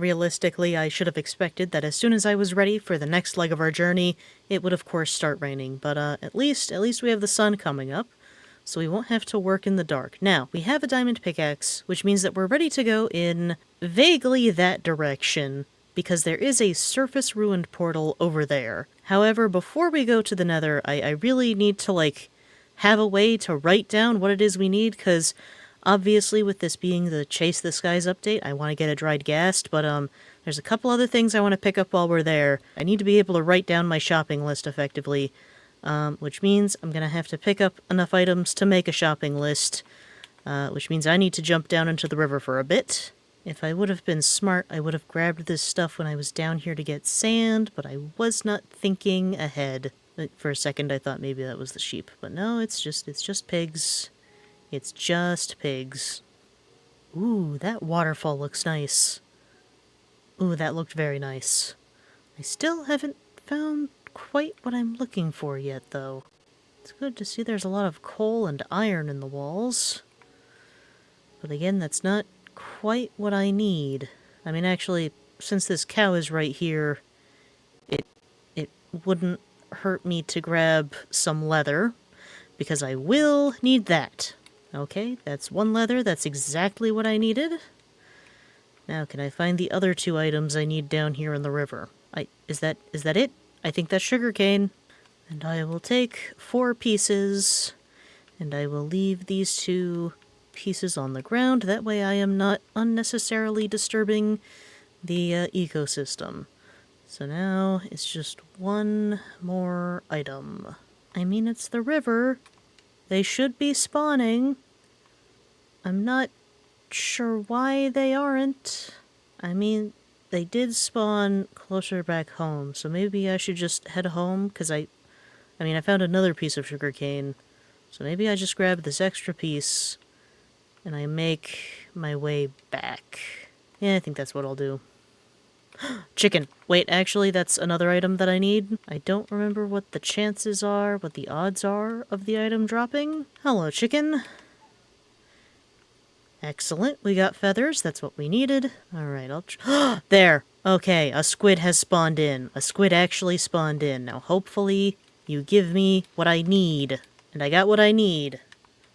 realistically, I should have expected that as soon as I was ready for the next leg of our journey, it would of course start raining. But at least we have the sun coming up, so we won't have to work in the dark. Now, we have a diamond pickaxe, which means that we're ready to go in vaguely that direction, because there is a surface ruined portal over there. However, before we go to the Nether, I really need to, like, have a way to write down what it is we need, because obviously with this being the Chase the Skies update, I want to get a dried ghast, but there's a couple other things I want to pick up while we're there. I need to be able to write down my shopping list effectively, which means I'm going to have to pick up enough items to make a shopping list, which means I need to jump down into the river for a bit. If I would have been smart, I would have grabbed this stuff when I was down here to get sand, but I was not thinking ahead. For a second I thought maybe that was the sheep, but no, it's just pigs. It's just pigs. Ooh, that waterfall looks nice. Ooh, that looked very nice. I still haven't found quite what I'm looking for yet, though. It's good to see there's a lot of coal and iron in the walls. But again, that's not quite what I need. I mean, actually, since this cow is right here, it wouldn't hurt me to grab some leather, because I will need that. Okay, that's one leather, that's exactly what I needed. Now, can I find the other two items I need down here in the river? Is that it? I think that's sugarcane. And I will take 4 pieces, and I will leave these 2 pieces on the ground. That way I am not unnecessarily disturbing the ecosystem. So now it's just one more item. I mean, it's the river. They should be spawning. I'm not sure why they aren't. I mean, they did spawn closer back home, so maybe I should just head home, because I found another piece of sugarcane, so maybe I just grab this extra piece, and I make my way back. Yeah, I think that's what I'll do. Chicken! Wait, actually, that's another item that I need. I don't remember what the chances are, what the odds are of the item dropping. Hello, chicken. Excellent, we got feathers, that's what we needed. Alright, there! Okay, a squid has spawned in. A squid actually spawned in. Now hopefully you give me what I need. And I got what I need.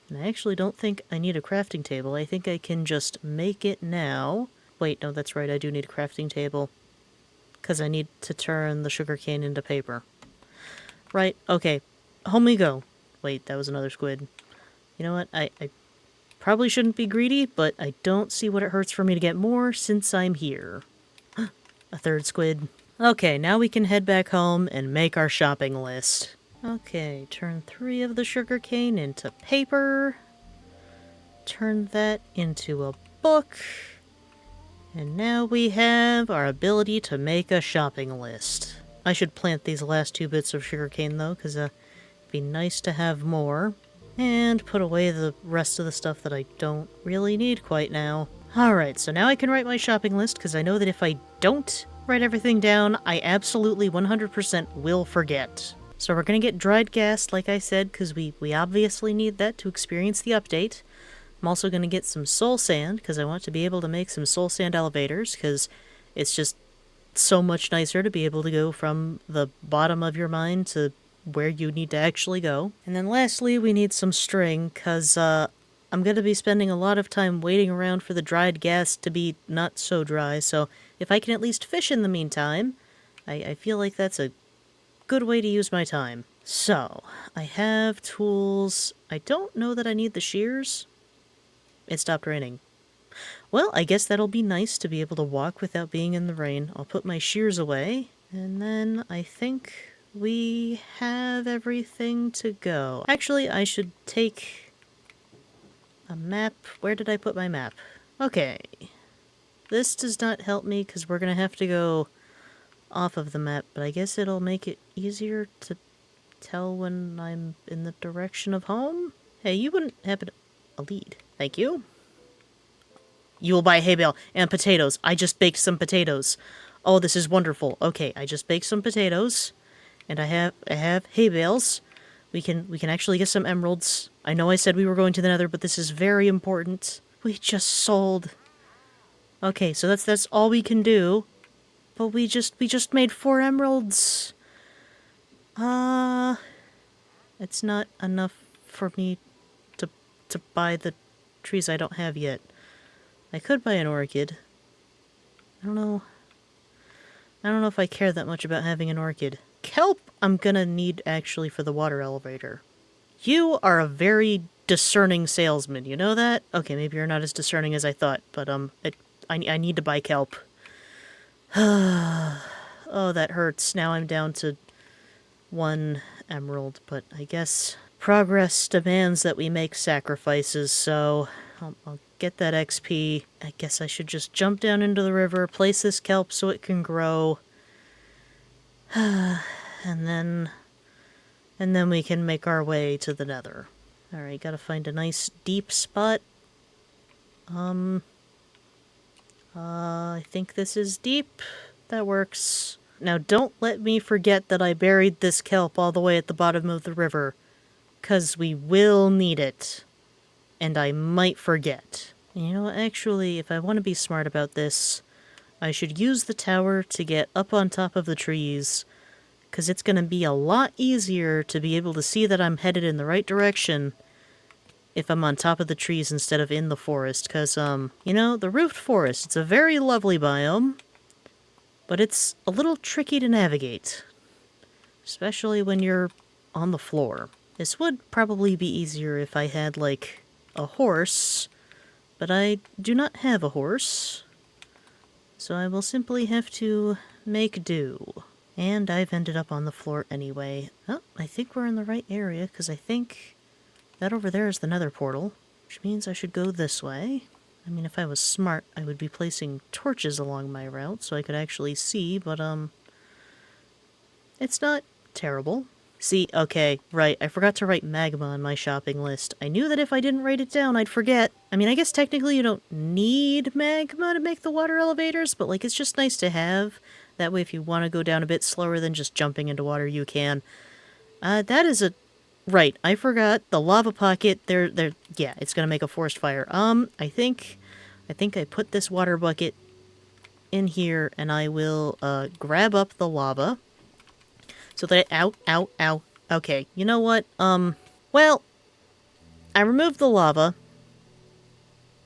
And I actually don't think I need a crafting table. I think I can just make it now. Wait, no, that's right, I do need a crafting table. Because I need to turn the sugarcane into paper. Right, okay. Home we go. Wait, that was another squid. You know what, I probably shouldn't be greedy, but I don't see what it hurts for me to get more since I'm here. A third squid. Okay, now we can head back home and make our shopping list. Okay, turn 3 of the sugarcane into paper. Turn that into a book. And now we have our ability to make a shopping list. I should plant these last 2 bits of sugarcane though, because it'd be nice to have more. And put away the rest of the stuff that I don't really need quite now. Alright, so now I can write my shopping list, because I know that if I don't write everything down, I absolutely 100% will forget. So we're gonna get dried ghast, like I said, because we obviously need that to experience the update. I'm also gonna get some soul sand, because I want to be able to make some soul sand elevators, because it's just so much nicer to be able to go from the bottom of your mine to where you need to actually go. And then lastly, we need some string, because I'm going to be spending a lot of time waiting around for the dried ghast to be not so dry, so if I can at least fish in the meantime, I feel like that's a good way to use my time. So, I have tools. I don't know that I need the shears. It stopped raining. Well, I guess that'll be nice to be able to walk without being in the rain. I'll put my shears away, and then I think we have everything to go. Actually, I should take a map. Where did I put my map? Okay. This does not help me because we're going to have to go off of the map, but I guess it'll make it easier to tell when I'm in the direction of home? Hey, you wouldn't happen to... A lead. Thank you. You will buy hay bale and potatoes. I just baked some potatoes. Oh, this is wonderful. Okay, I just baked some potatoes. And I have hay bales. We can actually get some emeralds. I know I said we were going to the Nether, but this is very important. We just sold Okay, so that's all we can do. But we just made 4 emeralds. It's not enough for me to buy the trees I don't have yet. I could buy an orchid. I don't know. I don't know if I care that much about having an orchid. Kelp I'm gonna need actually for the water elevator. You are a very discerning salesman, you know that? Okay, maybe you're not as discerning as I thought, but I need to buy kelp. Oh, that hurts. Now I'm down to 1 emerald, but I guess progress demands that we make sacrifices, so I'll get that XP. I guess I should just jump down into the river, place this kelp so it can grow, and then we can make our way to the Nether. Alright, gotta find a nice deep spot. I think this is deep. That works. Now don't let me forget that I buried this kelp all the way at the bottom of the river, 'cause we will need it. And I might forget. You know, actually, if I want to be smart about this, I should use the tower to get up on top of the trees, because it's going to be a lot easier to be able to see that I'm headed in the right direction if I'm on top of the trees instead of in the forest, because, you know, the roofed forest, it's a very lovely biome, but it's a little tricky to navigate, especially when you're on the floor. This would probably be easier if I had, like, a horse, but I do not have a horse, so I will simply have to make do. And I've ended up on the floor anyway. Oh, I think we're in the right area, because I think that over there is the Nether portal, which means I should go this way. I mean, if I was smart, I would be placing torches along my route so I could actually see, but, it's not terrible. See, okay, right, I forgot to write magma on my shopping list. I knew that if I didn't write it down, I'd forget. I mean, I guess technically you don't need magma to make the water elevators, but, like, it's just nice to have. That way if you want to go down a bit slower than just jumping into water, you can. That is a... Right, I forgot. The lava pocket, yeah, it's gonna make a forest fire. I think I put this water bucket in here, and I will, grab up the lava. So that ow. Okay, you know what? Well, I removed the lava.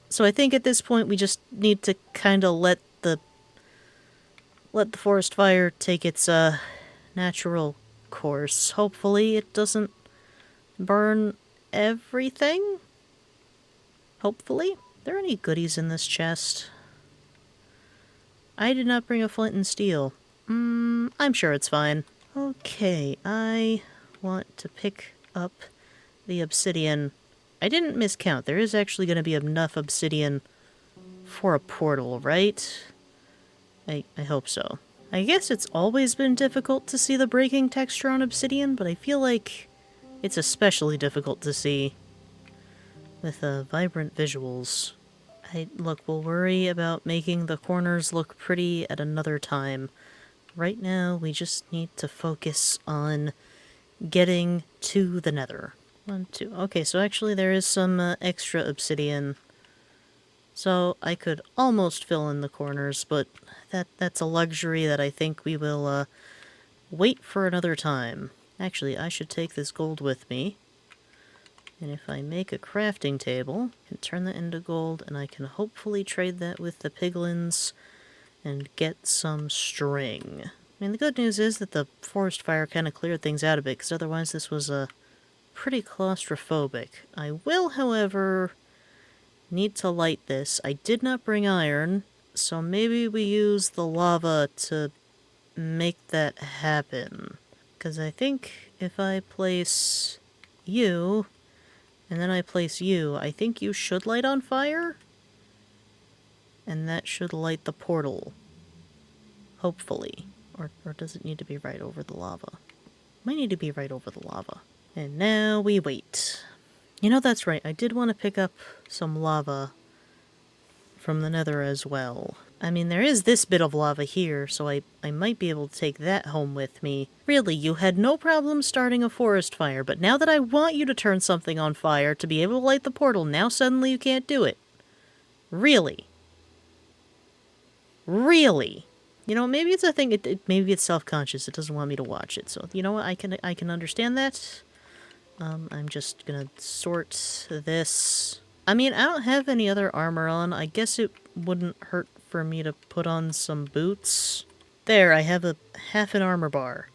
So I think at this point we just need to kind of let the forest fire take its, natural course. Hopefully it doesn't burn everything? Hopefully. Are there any goodies in this chest? I did not bring a flint and steel. I'm sure it's fine. Okay, I want to pick up the obsidian. I didn't miscount. There is actually going to be enough obsidian for a portal, right? I hope so. I guess it's always been difficult to see the breaking texture on obsidian, but I feel like it's especially difficult to see with vibrant visuals. Look, we'll worry about making the corners look pretty at another time. Right now, we just need to focus on getting to the Nether. 1, 2... Okay, so actually there is some extra obsidian. So I could almost fill in the corners, but that's a luxury that I think we will wait for another time. Actually, I should take this gold with me. And if I make a crafting table, I can turn that into gold, and I can hopefully trade that with the piglins and get some string. I mean, the good news is that the forest fire kind of cleared things out a bit, because otherwise this was pretty claustrophobic. I will, however, need to light this. I did not bring iron, so maybe we use the lava to make that happen. Because I think if I place you, and then I place you, I think you should light on fire? And that should light the portal. Hopefully. Or does it need to be right over the lava? Might need to be right over the lava. And now we wait. You know, that's right, I did want to pick up some lava from the Nether as well. I mean, there is this bit of lava here, so I might be able to take that home with me. Really, you had no problem starting a forest fire, but now that I want you to turn something on fire to be able to light the portal, now suddenly you can't do it. Really? Really? You know, maybe it's a thing, maybe it's self-conscious, it doesn't want me to watch it, so you know what, I can understand that. I'm just gonna sort this. I mean, I don't have any other armor on, I guess it wouldn't hurt for me to put on some boots. There, I have a half an armor bar.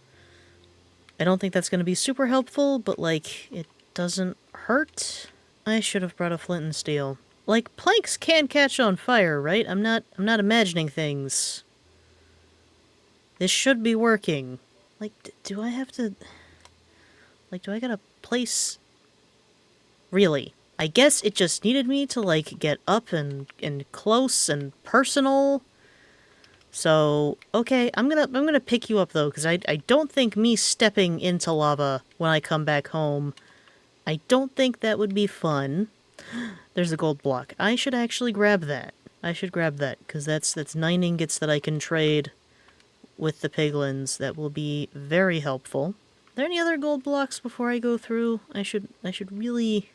I don't think that's gonna be super helpful, but like, it doesn't hurt. I should have brought a flint and steel. Like, planks can catch on fire, right? I'm not imagining things. This should be working. Like, do I have to... Like, do I gotta place... Really? I guess it just needed me to, like, get up and close and personal. So, okay, I'm gonna pick you up, though, because I don't think me stepping into lava when I come back home, I don't think that would be fun. There's a gold block. I should actually grab that. I should grab that, because that's 9 ingots that I can trade with the piglins. That will be very helpful. Are there any other gold blocks before I go through? I should really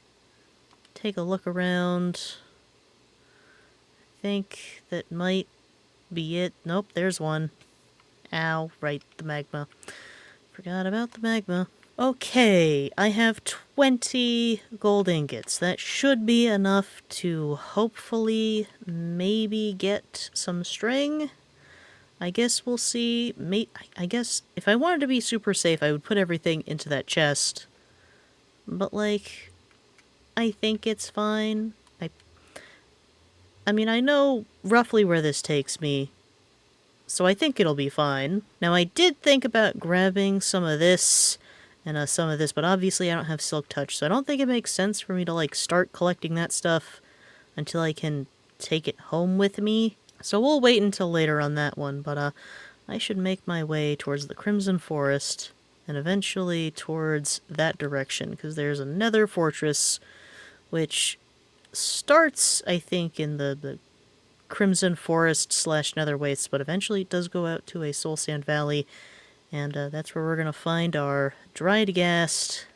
take a look around. I think that might be it. Nope, there's one. Ow, right, the magma. Forgot about the magma. Okay, I have 20 gold ingots. That should be enough to hopefully maybe get some string. I guess we'll see. I guess if I wanted to be super safe, I would put everything into that chest. But, like, I think it's fine. I mean, I know roughly where this takes me, so I think it'll be fine. Now, I did think about grabbing some of this and some of this, but obviously I don't have Silk Touch, so I don't think it makes sense for me to, like, start collecting that stuff until I can take it home with me. So we'll wait until later on that one, but I should make my way towards the Crimson Forest and eventually towards that direction, because there's a Nether fortress which starts, I think, in the Crimson Forest / Nether Wastes, but eventually it does go out to a Soul Sand Valley, and that's where we're going to find our dried ghast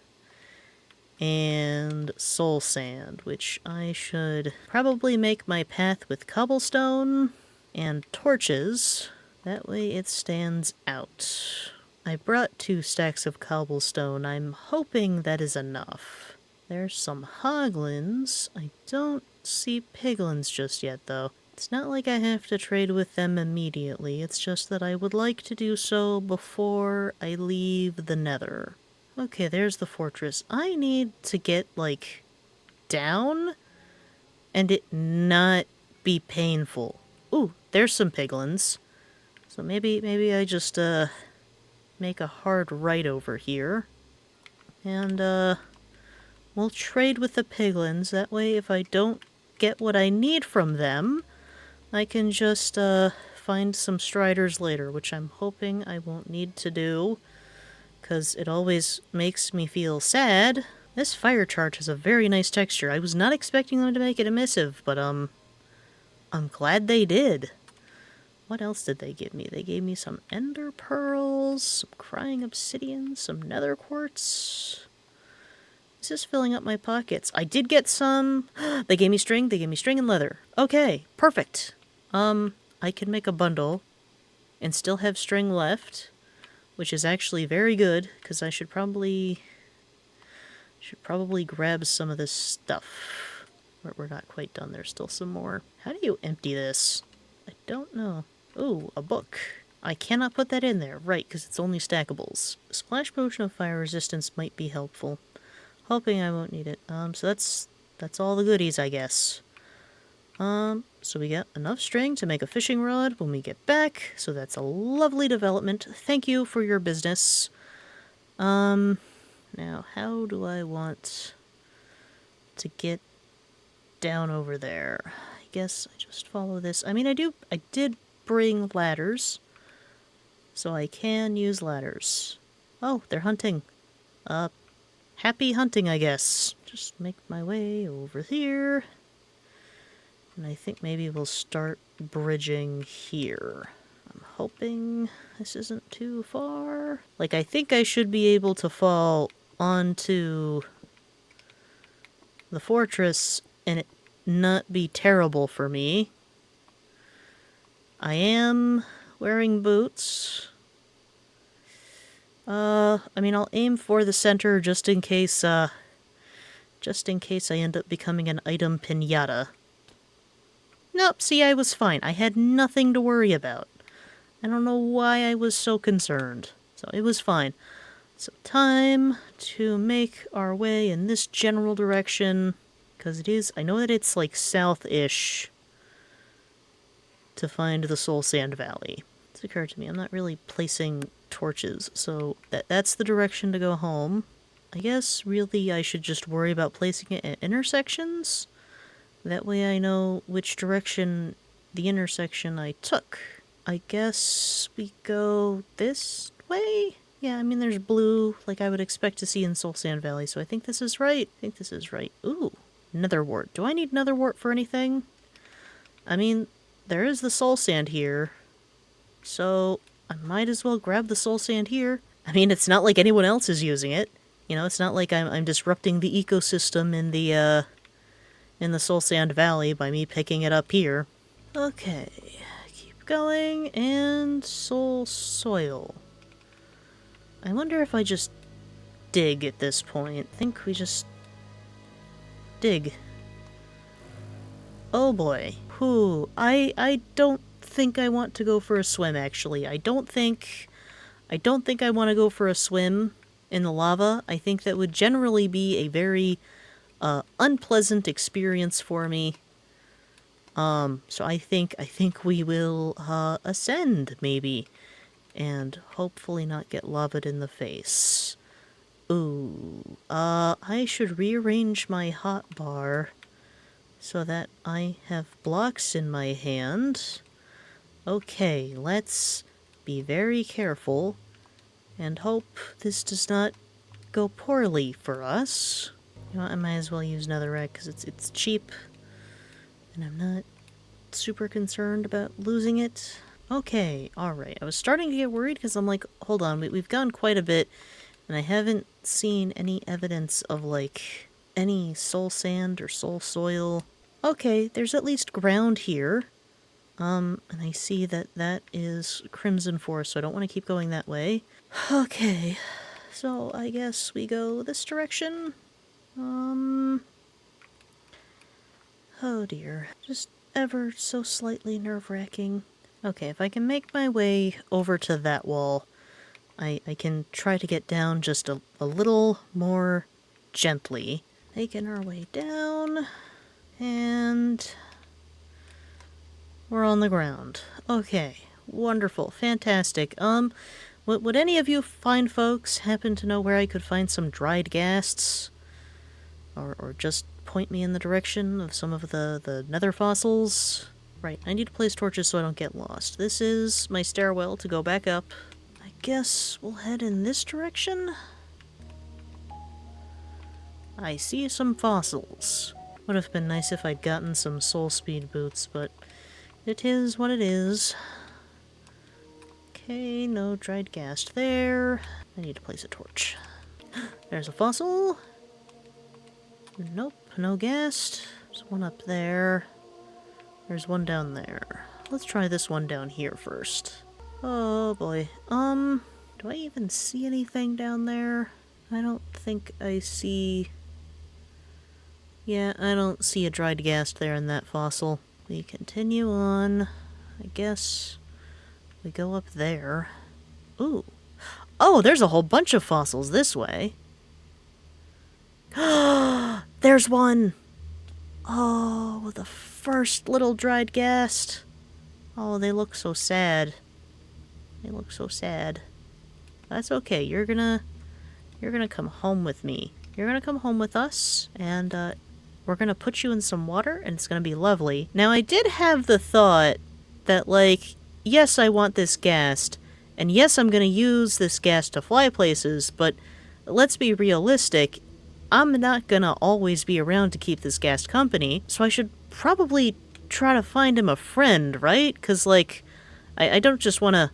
and soul sand, which I should probably make my path with cobblestone and torches. That way it stands out. I brought 2 stacks of cobblestone. I'm hoping that is enough. There's some hoglins. I don't see piglins just yet, though. It's not like I have to trade with them immediately. It's just that I would like to do so before I leave the Nether. Okay, there's the fortress. I need to get, like, down and it not be painful. Ooh, there's some piglins. So maybe I just, make a hard right over here. And, we'll trade with the piglins. That way, if I don't get what I need from them, I can just, find some striders later, which I'm hoping I won't need to do, because it always makes me feel sad. This fire charge has a very nice texture. I was not expecting them to make it emissive, but, I'm glad they did. What else did they give me? They gave me some ender pearls, some crying obsidian, some nether quartz. This is filling up my pockets. I did get some... They gave me string and leather. Okay, perfect. I can make a bundle and still have string left, which is actually very good, because I should probably grab some of this stuff. We're not quite done. There's still some more. How do you empty this? I don't know. Ooh, a book. I cannot put that in there. Right, because it's only stackables. Splash potion of fire resistance might be helpful. Hoping I won't need it. So that's all the goodies, I guess. So we got enough string to make a fishing rod when we get back, so that's a lovely development. Thank you for your business. Now, how do I want to get down over there? I guess I just follow this. I mean, I did bring ladders, so I can use ladders. Oh, they're hunting. Happy hunting, I guess. Just make my way over here. And I think maybe we'll start bridging here. I'm hoping this isn't too far. Like, I think I should be able to fall onto the fortress and it not be terrible for me. I am wearing boots. I mean, I'll aim for the center just in case I end up becoming an item pinata. Nope, see, I was fine. I had nothing to worry about. I don't know why I was so concerned. So it was fine. So time to make our way in this general direction. Because it is, I know that it's like south-ish to find the Soul Sand Valley. It's occurred to me, I'm not really placing torches, so that's the direction to go home. I guess really I should just worry about placing it at intersections. That way I know which direction the intersection I took. I guess we go this way? Yeah, I mean there's blue, like I would expect to see in Soul Sand Valley, so I think this is right. I think this is right. Ooh, nether wart. Do I need nether wart for anything? I mean, there is the soul sand here, so I might as well grab the soul sand here. I mean, it's not like anyone else is using it. You know, it's not like I'm disrupting the ecosystem in the Soul Sand Valley by me picking it up here. Okay, keep going, and soul soil. I wonder if I just dig at this point. I think we just dig. Oh boy. Whew. I don't think I want to go for a swim, actually. I don't think I want to go for a swim in the lava. I think that would generally be a very unpleasant experience for me. So I think we will ascend, maybe, and hopefully not get lavaed in the face. Ooh, I should rearrange my hotbar so that I have blocks in my hand. Okay, let's be very careful and hope this does not go poorly for us. You know what, I might as well use netherrack because it's cheap and I'm not super concerned about losing it. Okay, alright. I was starting to get worried because I'm like, hold on, we've gone quite a bit and I haven't seen any evidence of like any soul sand or soul soil. Okay, there's at least ground here. And I see that that is Crimson Forest, so I don't want to keep going that way. Okay, so I guess we go this direction. Oh dear, just ever so slightly nerve-wracking. Okay, if I can make my way over to that wall, I can try to get down just a little more gently. Making our way down, and we're on the ground. Okay, wonderful, fantastic. Would any of you fine folks happen to know where I could find some dried ghasts? Or just point me in the direction of some of the nether fossils? Right, I need to place torches so I don't get lost. This is my stairwell to go back up. I guess we'll head in this direction? I see some fossils. Would have been nice if I'd gotten some soul speed boots, but it is what it is. Okay, no dried ghast there. I need to place a torch. There's a fossil. Nope, no ghast. There's one up there. There's one down there. Let's try this one down here first. Oh boy. Do I even see anything down there? I don't think I see... Yeah, I don't see a dried ghast there in that fossil. We continue on. I guess we go up there. Ooh. Oh, there's a whole bunch of fossils this way. There's one! Oh, the first little dried ghast. Oh, they look so sad. They look so sad. That's okay. You're gonna come home with me. You're gonna come home with us, and we're gonna put you in some water, and it's gonna be lovely. Now, I did have the thought that, like, yes, I want this ghast, and yes, I'm gonna use this ghast to fly places, but let's be realistic. I'm not gonna always be around to keep this ghast company, so I should probably try to find him a friend, right? Because, like, I don't just want to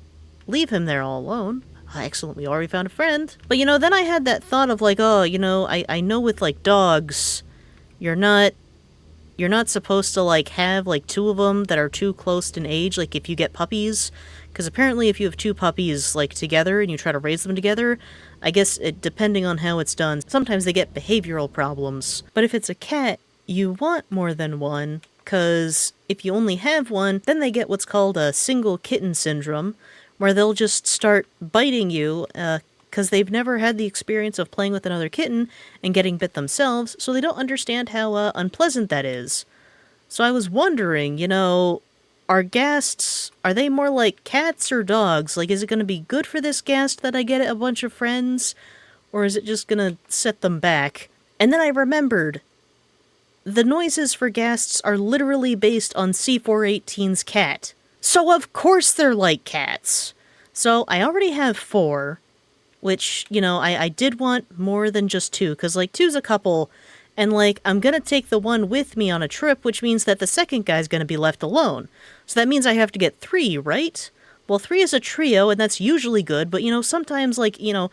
leave him there all alone. Excellent, we already found a friend. But, you know, then I had that thought of, like, oh, you know, I know with, like, dogs, you're not you're not supposed to, like, have, like, two of them that are too close in age, like, if you get puppies. Because apparently if you have two puppies, like, together and you try to raise them together, I guess, depending on how it's done, sometimes they get behavioral problems. But if it's a cat, you want more than one, because if you only have one, then they get what's called a single kitten syndrome, where they'll just start biting you, because they've never had the experience of playing with another kitten and getting bit themselves, so they don't understand how unpleasant that is. So I was wondering, you know, are ghasts, are they more like cats or dogs? Like, is it going to be good for this ghast that I get a bunch of friends, or is it just going to set them back? And then I remembered, the noises for ghasts are literally based on C418's cat. So of course they're like cats. So I already have 4, which, you know, I did want more than just 2, because, like, 2's a couple, and, like, I'm gonna take the one with me on a trip, which means that the second guy's gonna be left alone. So that means I have to get 3, right? Well, 3 is a trio, and that's usually good, but, you know, sometimes, like, you know,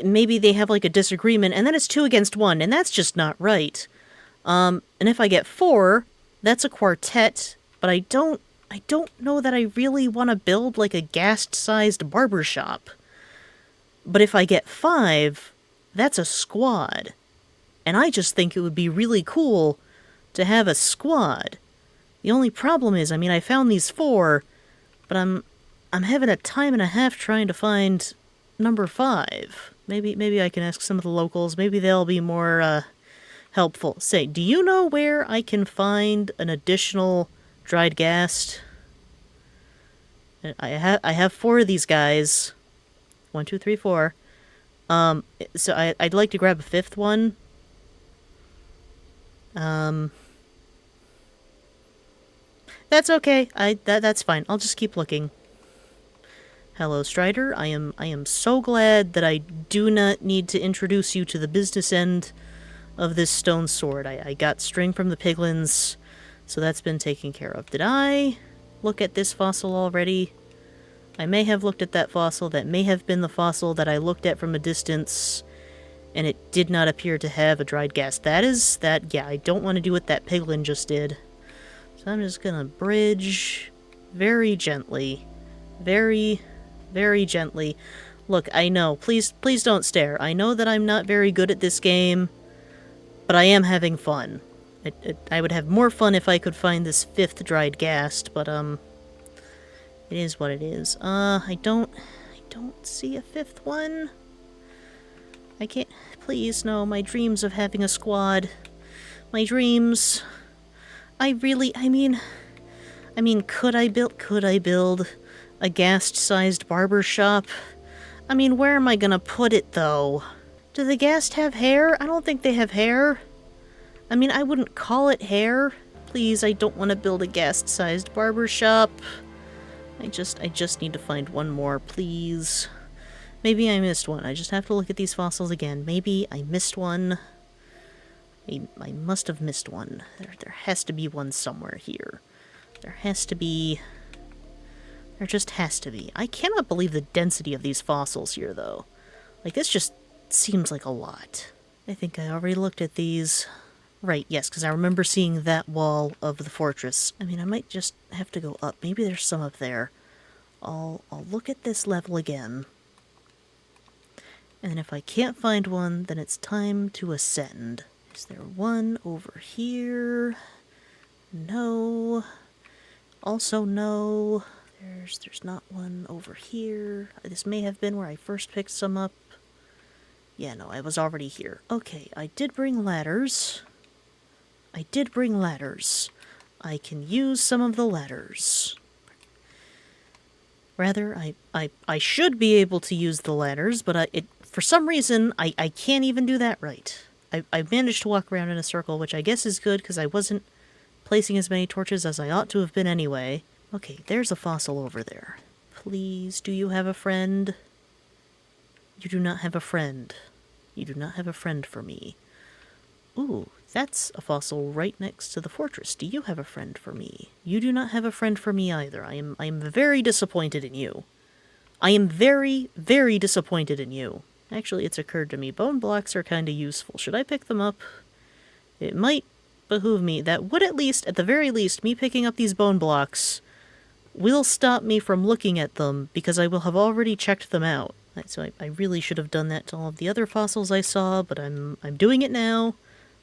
maybe they have, like, a disagreement, and then it's 2 against 1, and that's just not right. And if I get 4, that's a quartet, but I don't know that I really want to build, like, a ghast-sized barbershop. But if I get 5, that's a squad. And I just think it would be really cool to have a squad. The only problem is, I mean, I found these 4, but I'm having a time and a half trying to find number 5. Maybe I can ask some of the locals. Maybe they'll be more, helpful. Say, do you know where I can find an additional dried ghast? I have 4 of these guys. 1, 2, 3, 4. So I'd like to grab a 5th one. That's okay. That's fine. I'll just keep looking. Hello, Strider. I am so glad that I do not need to introduce you to the business end of this stone sword. I got string from the piglins, so that's been taken care of. Did I look at this fossil already? I may have looked at that fossil. That may have been the fossil that I looked at from a distance, and it did not appear to have a dried ghast. Yeah, I don't want to do what that piglin just did. So I'm just gonna bridge very gently. Very, very gently. Look, I know. Please don't stare. I know that I'm not very good at this game, but I am having fun. I would have more fun if I could find this 5th dried ghast, but, it is what it is. I don't see a 5th one. I can't... Please, no, my dreams of having a squad. My dreams. I mean, could I build a ghast-sized barber shop? I mean, where am I gonna put it, though? Do the ghast have hair? I don't think they have hair. I mean, I wouldn't call it hair. Please, I don't want to build a ghast-sized barber shop. I just need to find one more, please. Maybe I missed one. I just have to look at these fossils again. Maybe I missed one. I must have missed one. There has to be one somewhere here. There just has to be. I cannot believe the density of these fossils here, though. Like, this just seems like a lot. I think I already looked at these. Right, yes, because I remember seeing that wall of the fortress. I mean, I might just have to go up. Maybe there's some up there. I'll look at this level again. And then if I can't find one, then it's time to ascend. Is there one over here? No. Also no. There's not one over here. This may have been where I first picked some up. Yeah, no, I was already here. Okay, I did bring ladders. I can use some of the ladders. Rather, I should be able to use the ladders, but for some reason, I can't even do that right. I managed to walk around in a circle, which I guess is good, because I wasn't placing as many torches as I ought to have been anyway. Okay, there's a fossil over there. Please, do you have a friend? You do not have a friend. You do not have a friend for me. Ooh, that's a fossil right next to the fortress. Do you have a friend for me? You do not have a friend for me either. I am very disappointed in you. I am very, very disappointed in you. Actually, it's occurred to me, bone blocks are kind of useful. Should I pick them up? It might behoove me. That would at least, at the very least, me picking up these bone blocks will stop me from looking at them, because I will have already checked them out. So I really should have done that to all of the other fossils I saw, but I'm doing it now.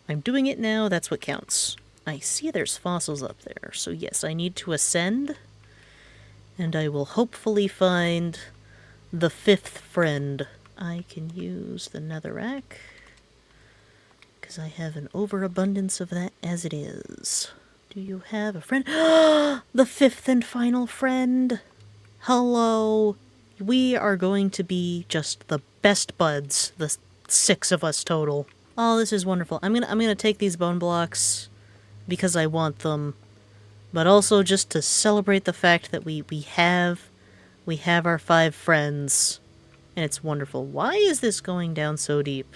I'm doing it now, that's what counts. I see there's fossils up there, so yes, I need to ascend, and I will hopefully find the 5th friend. I can use the netherrack, because I have an overabundance of that as it is. Do you have a friend? The 5th and final friend! Hello! We are going to be just the best buds, the 6 of us total. Oh, this is wonderful. I'm gonna take these bone blocks because I want them, but also just to celebrate the fact that we have our 5 friends, and it's wonderful. Why is this going down so deep?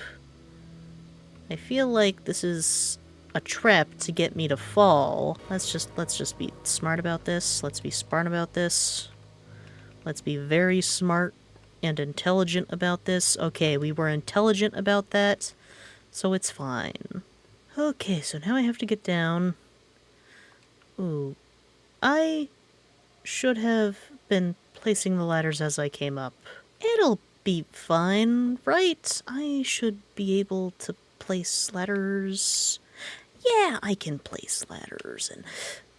I feel like this is a trap to get me to fall. Let's just be smart about this. Let's be smart about this. Let's be very smart and intelligent about this. Okay, we were intelligent about that, so it's fine. Okay, so now I have to get down. Ooh. I should have been placing the ladders as I came up. It'll be fine, right? I should be able to place ladders. Yeah, I can place ladders, and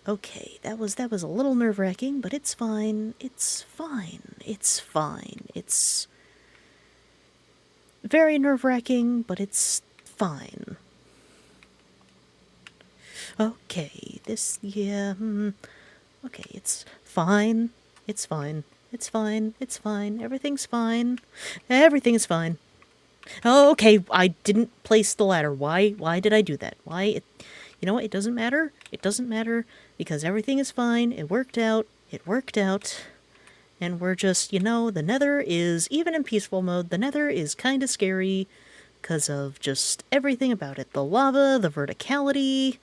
okay, that was a little nerve-wracking, but it's fine. It's fine. It's fine. It's very nerve-wracking, but it's fine. Okay, okay, it's fine. It's fine. It's fine. It's fine. Everything's fine. Everything is fine. Okay, I didn't place the ladder. Why did I do that? You know what? It doesn't matter. It doesn't matter, because everything is fine. It worked out. It worked out. And we're just, the Nether is, even in peaceful mode, the Nether is kind of scary because of just everything about it. The lava, the verticality,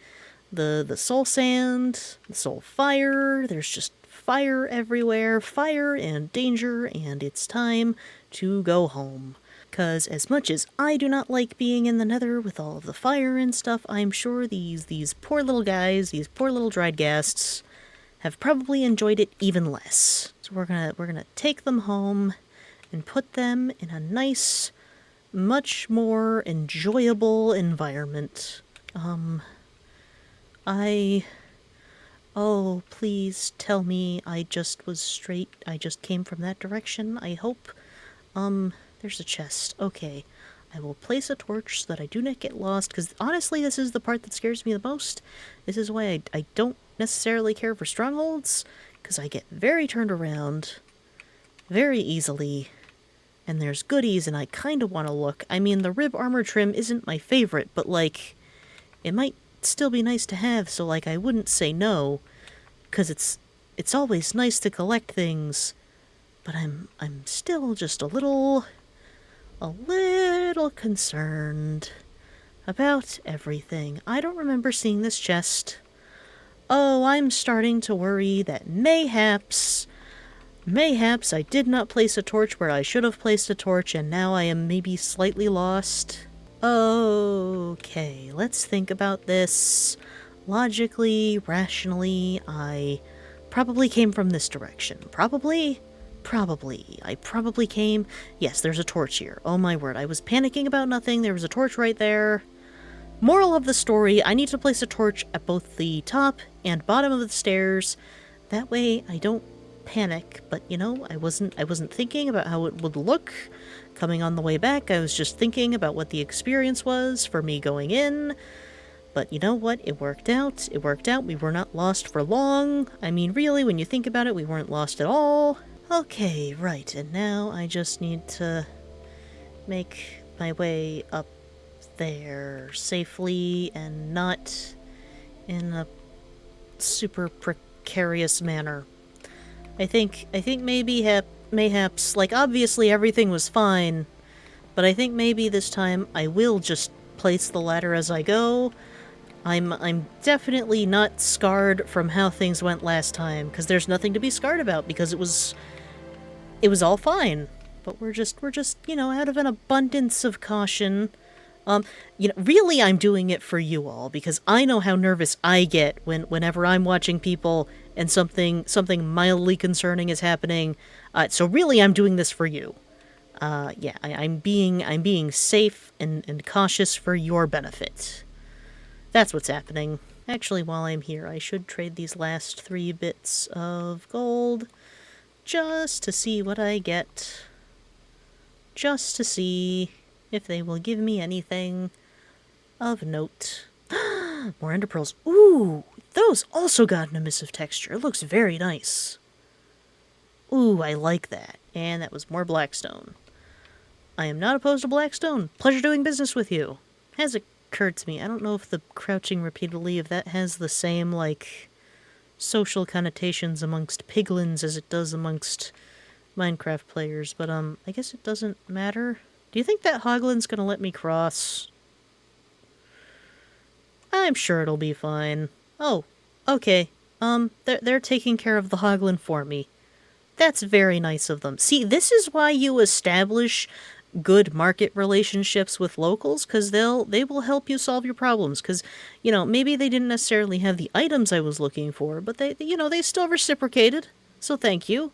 the soul sand, the soul fire. There's just fire everywhere. Fire and danger, and it's time to go home. Because as much as I do not like being in the Nether with all of the fire and stuff, I'm sure these poor little guys, these poor little dried ghasts, have probably enjoyed it even less. So we're gonna take them home and put them in a nice, much more enjoyable environment. Oh, please tell me I just was straight. I just came from that direction. I hope. There's a chest. Okay. I will place a torch so that I do not get lost, because honestly, this is the part that scares me the most. This is why I don't necessarily care for strongholds, because I get very turned around very easily, and there's goodies, and I kind of want to look. I mean, the rib armor trim isn't my favorite, but, like, it might still be nice to have, so, like, I wouldn't say no, because it's always nice to collect things, but I'm still just a little concerned about everything. I don't remember seeing this chest. Oh, I'm starting to worry that mayhaps I did not place a torch where I should have placed a torch, and now I am maybe slightly lost. Okay, let's think about this. Logically, rationally, I probably came from this direction. Probably. I probably came... Yes, there's a torch here. Oh my word, I was panicking about nothing. There was a torch right there. Moral of the story, I need to place a torch at both the top and bottom of the stairs. That way I don't panic. But, I wasn't thinking about how it would look coming on the way back. I was just thinking about what the experience was for me going in. But you know what? It worked out. It worked out. We were not lost for long. I mean, really, when you think about it, we weren't lost at all. Okay, right, and now I just need to make my way up there safely and not in a super precarious manner. I think mayhaps, like, obviously everything was fine, but I think maybe this time I will just place the ladder as I go. I'm definitely not scarred from how things went last time, because there's nothing to be scarred about, because it was all fine. But we're just, out of an abundance of caution, Really I'm doing it for you all, because I know how nervous I get whenever I'm watching people and something mildly concerning is happening. So really I'm doing this for you. Yeah, I'm being safe and cautious for your benefit. That's what's happening. Actually, while I'm here, I should trade these last 3 bits of gold just to see what I get. Just to see if they will give me anything of note. More ender pearls. Ooh, those also got an emissive texture. It looks very nice. Ooh, I like that. And that was more blackstone. I am not opposed to blackstone. Pleasure doing business with you. Has occurred to me, I don't know if the crouching repeatedly, if that has the same, like, social connotations amongst piglins as it does amongst Minecraft players, but, I guess it doesn't matter. Do you think that hoglin's gonna let me cross? I'm sure it'll be fine. Oh, okay. They're taking care of the hoglin for me. That's very nice of them. See, this is why you establish good market relationships with locals, because they will help you solve your problems, because, maybe they didn't necessarily have the items I was looking for, but they still reciprocated, so thank you.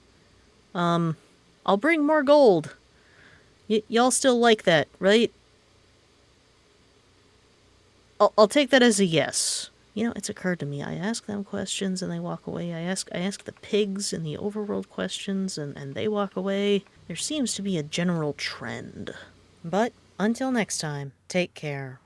I'll bring more gold. Y'all still like that, right? I'll take that as a yes. It's occurred to me. I ask them questions and they walk away. I ask the pigs in the overworld questions and they walk away. There seems to be a general trend. But until next time, take care.